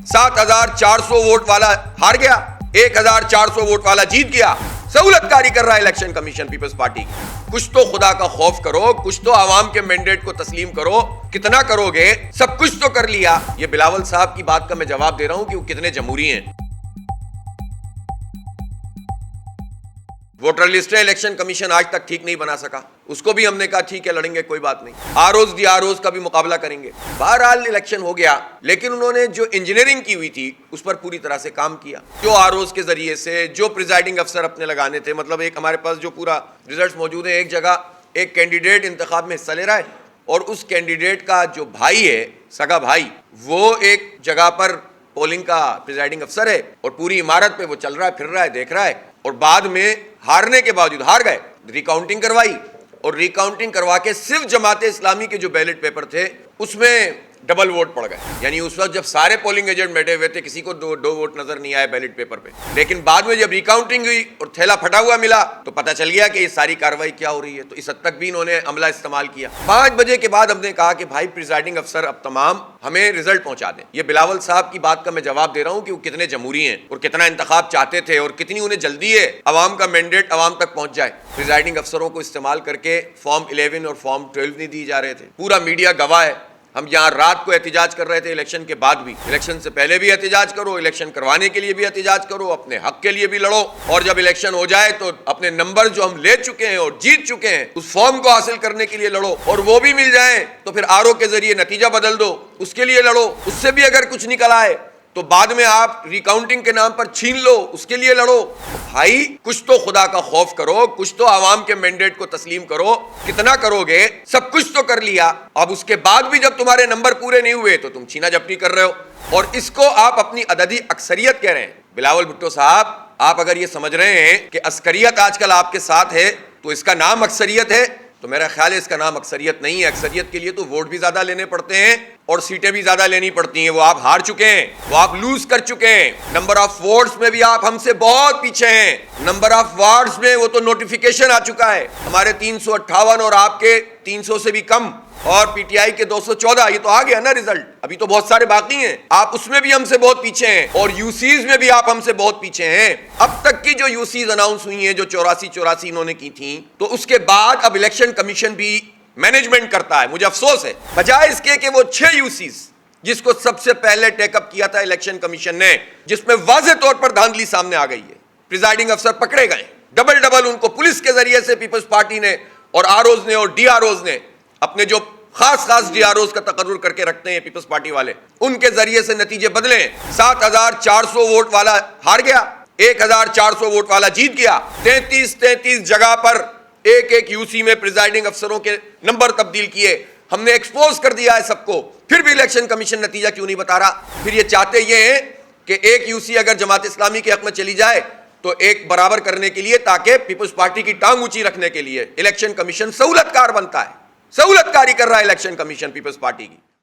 7400 vote वाला हार गया, 1400 वोट वाला जीत गया। सहूलतकारी कर रहा है इलेक्शन कमीशन पीपल्स पार्टी। कुछ तो खुदा का खौफ करो, कुछ तो आवाम के मैंडेट को तस्लीम करो। कितना करोगे? सब कुछ तो कर लिया। ये बिलावल साहब की बात का मैं जवाब दे रहा हूं कि वो कितने जमहूरी हैं। वोटर लिस्टें इलेक्शन कमीशन आज तक ठीक नहीं बना सका, उसको भी हमने कहा ठीक है लड़ेंगे, कोई बात नहीं। आरओज दी आरओज का भी मुकाबला करेंगे। बहरहाल इलेक्शन हो गया, लेकिन उन्होंने जो इंजीनियरिंग की हुई थी उस पर पूरी तरह से काम किया। जो आरओज के जरिए से जो प्रिजाइडिंग अफसर अपने लगाने थे, मतलब एक हमारे पास जो पूरा रिजल्ट मौजूद है, एक जगह एक कैंडिडेट इंतखाब में हिस्सा ले रहा है और उस कैंडिडेट का जो भाई है, सगा भाई, वो एक जगह पर पोलिंग का प्रिजाइडिंग अफसर है और पूरी इमारत पे वो चल रहा है, फिर रहा है, देख रहा है। और बाद में हारने के बावजूद, हार गए, रिकाउंटिंग करवाई और रिकाउंटिंग करवा के सिर्फ जमाते इस्लामी के जो बैलेट पेपर थे उसमें डबल वोट पड़ गए। यानी उस वक्त जब सारे पोलिंग एजेंट बैठे हुए थे, किसी को दो वोट नजर नहीं आए बैलेट पेपर पे। लेकिन बाद में जब रिकाउंटिंग हुई और थैला फटा हुआ मिला तो पता चल गया कि ये सारी कार्रवाई क्या हो रही है। तो इस हद तक भी इन्होंने अमला इस्तेमाल किया। 5 बजे के बाद हमने कहा कि भाई प्रिजाइडिंग अफसर अब तमाम हमें रिजल्ट पहुंचा दें। ये बिलावल साहब की बात का मैं जवाब दे रहा हूं कि वो कितने जमहूरी हैं और कितना इंतखाब चाहते थे और कितनी उन्हें जल्दी है अवाम का मैंडेट अवाम तक पहुंच जाए। प्रिजाइडिंग अफसरों को इस्तेमाल करके फॉर्म 11 और फॉर्म 12 नहीं दिए जा रहे थे। पूरा मीडिया गवाह है। हम यहाँ रात को एहतिजाज कर रहे थे, इलेक्शन के बाद भी। इलेक्शन से पहले भी एहतिजाज करो, इलेक्शन करवाने के लिए भी एहतिजाज करो, अपने हक के लिए भी लड़ो, और जब इलेक्शन हो जाए तो अपने नंबर जो हम ले चुके हैं और जीत चुके हैं उस फॉर्म को हासिल करने के लिए लड़ो, और वो भी मिल जाए तो फिर आरओ के जरिए नतीजा बदल दो, उसके लिए लड़ो। उससे भी अगर कुछ निकल आए तो बाद में आप रिकाउंटिंग के नाम पर छीन लो, उसके लिए लड़ो। भाई कुछ तो खुदा का खौफ करो, कुछ तो आवाम के मैंडेट को तस्लीम करो। कितना करोगे? सब कुछ तो कर लिया। अब उसके बाद भी जब तुम्हारे नंबर पूरे नहीं हुए तो तुम छीना झपटी कर रहे हो और इसको आप अपनी अददी अक्सरियत कह रहे हैं। बिलावल भुट्टो साहब, आप अगर ये समझ रहे हैं कि अस्करियत आजकल आपके साथ है तो इसका नाम अक्सरियत है, तो मेरा ख्याल है इसका नाम अक्सरियत नहीं है। अक्सरियत के लिए तो वोट भी ज्यादा लेने पड़ते हैं और सीटें भी ज्यादा लेनी पड़ती हैं। वो आप हार चुके हैं, वो आप लूज कर चुके हैं। नंबर ऑफ वोट्स में भी आप हमसे बहुत पीछे हैं। नंबर ऑफ वार्ड्स में वो तो नोटिफिकेशन आ चुका है, हमारे 358 और आपके 300 से भी कम, और पीटीआई के 214। ये तो आ गया ना रिजल्ट, अभी तो बहुत सारे बाकी हैं। आप उसमें भी हमसे बहुत पीछे हैं और यूसीज में भी आप हमसे बहुत पीछे हैं। अब तक की जो यूसीज अनाउंस हुई हैं, जो 84 इन्होंने की थी, तो उसके बाद अब इलेक्शन कमीशन भी मैनेजमेंट करता है। मुझे अफसोस है, बजाय इसके कि वो 6 यूसीज जिसको सबसे पहले टेकअप किया था इलेक्शन कमीशन ने, जिसमें वाज़ेह तौर पर धांधली सामने आ गई है, प्रिजाइडिंग अफसर पकड़े गए, डबल उनको पुलिस के जरिए से पीपल्स पार्टी ने और आरओज ने और डीआरओज ने, अपने जो खास डीआरओज का तकर्रुर करके रखते हैं पीपल्स पार्टी वाले, उनके जरिए से नतीजे बदले। 7400 वोट वाला हार गया, 1400 वोट वाला जीत गया। 33 जगह पर एक यूसी में प्रिजाइडिंग अफसरों के नंबर तब्दील किए। हमने एक्सपोज कर दिया है सबको, फिर भी इलेक्शन कमीशन नतीजा क्यों नहीं बता रहा? फिर ये चाहते ये हैं कि एक यूसी अगर जमात इस्लामी के हक में चली जाए तो एक बराबर करने के लिए, ताकि पीपल्स पार्टी की टांग ऊंची रखने के लिए इलेक्शन कमीशन सहूलतकार बनता है। सहूलतकारी कर रहा है इलेक्शन कमीशन पीपल्स पार्टी की।